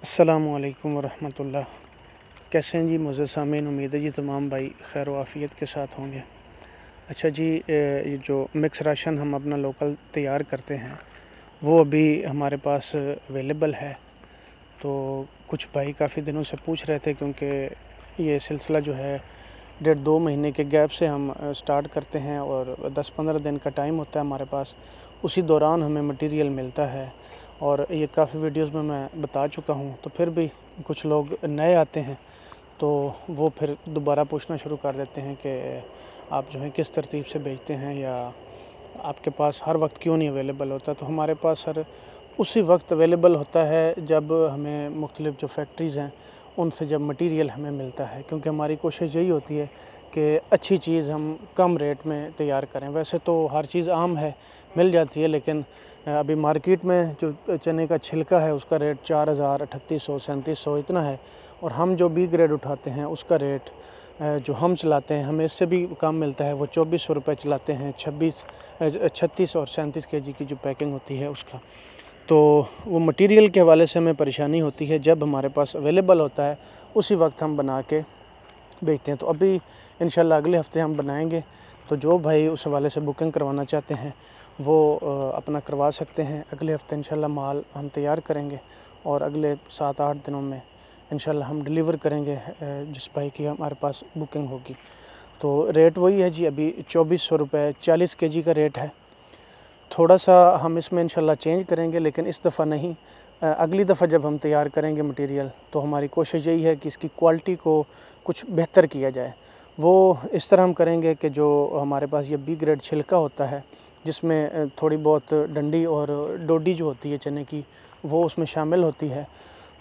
अस्सलामुअलैकुम वरहमतुल्लाह। कैसे हैं जी मुझे सामीन, उम्मीद है जी तमाम भाई खैर वाफ़ियत के साथ होंगे। अच्छा जी, ये जो मिक्स राशन हम अपना लोकल तैयार करते हैं वो अभी हमारे पास अवेलेबल है। तो कुछ भाई काफ़ी दिनों से पूछ रहे थे, क्योंकि ये सिलसिला जो है 1.5-2 महीने के गैप से हम स्टार्ट करते हैं और 10-15 दिन का टाइम होता है हमारे पास। उसी दौरान हमें मटेरियल मिलता है और ये काफ़ी वीडियोस में मैं बता चुका हूँ। तो फिर भी कुछ लोग नए आते हैं तो वो फिर दोबारा पूछना शुरू कर देते हैं कि आप जो है किस तरतीब से बेचते हैं, या आपके पास हर वक्त क्यों नहीं अवेलेबल होता। तो हमारे पास सर उसी वक्त अवेलेबल होता है जब हमें मुख्तलिफ़ जो फैक्ट्रीज़ हैं उनसे जब मटेरियल हमें मिलता है, क्योंकि हमारी कोशिश यही होती है कि अच्छी चीज़ हम कम रेट में तैयार करें। वैसे तो हर चीज़ आम है, मिल जाती है, लेकिन अभी मार्केट में जो चने का छिलका है उसका रेट 4000, 3800, 3700 इतना है, और हम जो बी ग्रेड उठाते हैं उसका रेट जो हम चलाते हैं हमें इससे भी कम मिलता है। वो 2400 रुपये चलाते हैं 36 और 37 केजी की जो पैकिंग होती है उसका। तो वो मटेरियल के हवाले से हमें परेशानी होती है। जब हमारे पास अवेलेबल होता है उसी वक्त हम बना के बेचते हैं। तो अभी इंशाल्लाह अगले हफ़्ते हम बनाएंगे। तो जो भाई उस हवाले से बुकिंग करवाना चाहते हैं वो अपना करवा सकते हैं। अगले हफ़्ते इंशाल्लाह माल हम तैयार करेंगे और अगले 7-8 दिनों में इंशाल्लाह हम डिलीवर करेंगे जिस भाई की हमारे पास बुकिंग होगी। तो रेट वही है जी, अभी 2400 रुपये 40 केजी का रेट है। थोड़ा सा हम इसमें इंशाल्लाह चेंज करेंगे, लेकिन इस दफ़ा नहीं, अगली दफ़ा जब हम तैयार करेंगे मटेरियल तो हमारी कोशिश यही है कि इसकी क्वालिटी को कुछ बेहतर किया जाए। वो इस तरह हम करेंगे कि जो हमारे पास ये बी ग्रेड छिलका होता है जिसमें थोड़ी बहुत डंडी और डोडी जो होती है चने की वो उसमें शामिल होती है,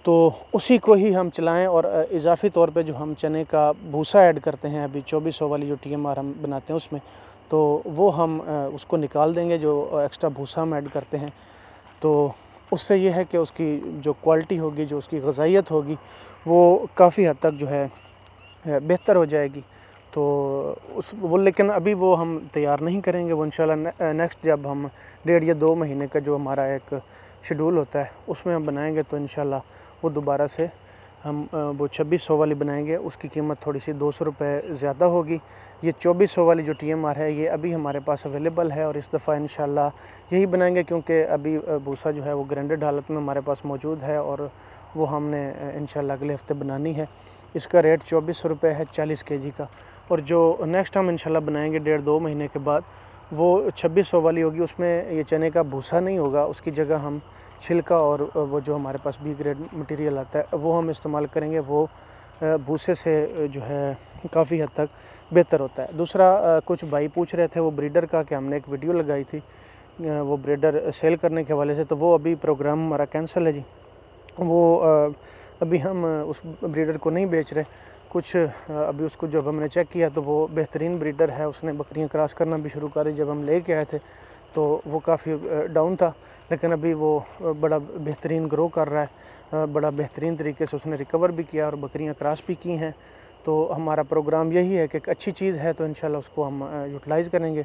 तो उसी को ही हम चलाएं। और इजाफ़ी तौर पे जो हम चने का भूसा ऐड करते हैं अभी 2400 वाली जो TMR हम बनाते हैं उसमें, तो वो हम उसको निकाल देंगे जो एक्स्ट्रा भूसा हम ऐड करते हैं। तो उससे ये है कि उसकी जो क्वालिटी होगी, जो उसकी ग़ज़ाइयत होगी, वो काफ़ी हद तक जो है बेहतर हो जाएगी। तो वो लेकिन अभी वो हम तैयार नहीं करेंगे। वो इंशाल्लाह नेक्स्ट जब हम 1.5 या 2 महीने का जो हमारा एक शेड्यूल होता है उसमें हम बनाएंगे, तो इंशाल्लाह वो दोबारा से हम वो 2600 वाली बनाएंगे। उसकी कीमत थोड़ी सी 200 रुपये ज़्यादा होगी। ये 2400 वाली जो TMR है ये अभी हमारे पास अवेलेबल है और इस दफ़ा इंशाल्लाह यही बनाएंगे, क्योंकि अभी भूसा जो है वो ग्राइंडेड हालत में हमारे पास मौजूद है और वो हमने इंशाल्लाह अगले हफ़्ते बनानी है। इसका रेट 2400 रुपये है 40 केजी का। और जो नेक्स्ट हम इंशाल्लाह बनाएंगे 1.5-2 महीने के बाद वो 2600 वाली होगी। उसमें ये चने का भूसा नहीं होगा, उसकी जगह हम छिलका और वो जो हमारे पास बी ग्रेड मटेरियल आता है वो हम इस्तेमाल करेंगे। वो भूसे से जो है काफ़ी हद तक बेहतर होता है। दूसरा कुछ भाई पूछ रहे थे वो ब्रीडर का, कि हमने एक वीडियो लगाई थी वो ब्रीडर सेल करने के हवाले से, तो वो अभी प्रोग्राम हमारा कैंसिल है जी। वो अभी हम उस ब्रीडर को नहीं बेच रहे। कुछ अभी उसको जब हमने चेक किया तो वो बेहतरीन ब्रीडर है, उसने बकरियां क्रॉस करना भी शुरू कर दी। जब हम लेके आए थे तो वो काफ़ी डाउन था, लेकिन अभी वो बड़ा बेहतरीन ग्रो कर रहा है, बड़ा बेहतरीन तरीके से उसने रिकवर भी किया और बकरियां क्रॉस भी की हैं। तो हमारा प्रोग्राम यही है कि एक अच्छी चीज़ है तो इंशाल्लाह उसको हम यूटिलाइज़ करेंगे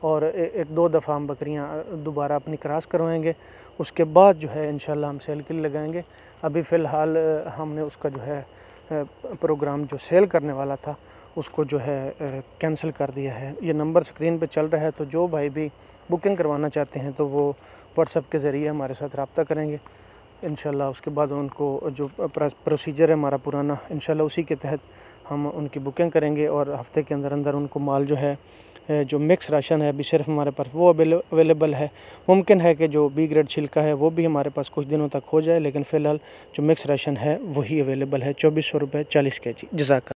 और 1-2 दफ़ा हम बकरियां दोबारा अपनी क्रॉस करवाएंगे। उसके बाद जो है इंशाल्लाह हम सेल के लिए लगाएंगे। अभी फ़िलहाल हमने उसका जो है प्रोग्राम जो सेल करने वाला था उसको जो है कैंसिल कर दिया है। ये नंबर स्क्रीन पे चल रहा है, तो जो भाई भी बुकिंग करवाना चाहते हैं तो वो व्हाट्सएप के ज़रिए हमारे साथ रब्ता करेंगे इंशाल्लाह। उसके बाद उनको जो प्रोसीजर है हमारा पुराना, इंशाल्लाह उसी के तहत हम उनकी बुकिंग करेंगे और हफ़्ते के अंदर अंदर उनको माल जो है जो मिक्स राशन है अभी सिर्फ हमारे पास वो अवेलेबल है। मुमकिन है कि जो बी ग्रेड छिलका है वो भी हमारे पास कुछ दिनों तक हो जाए, लेकिन फ़िलहाल जो मिक्स राशन है वही अवेलेबल है 2400 रुपये 40 केजी। जज़ाक।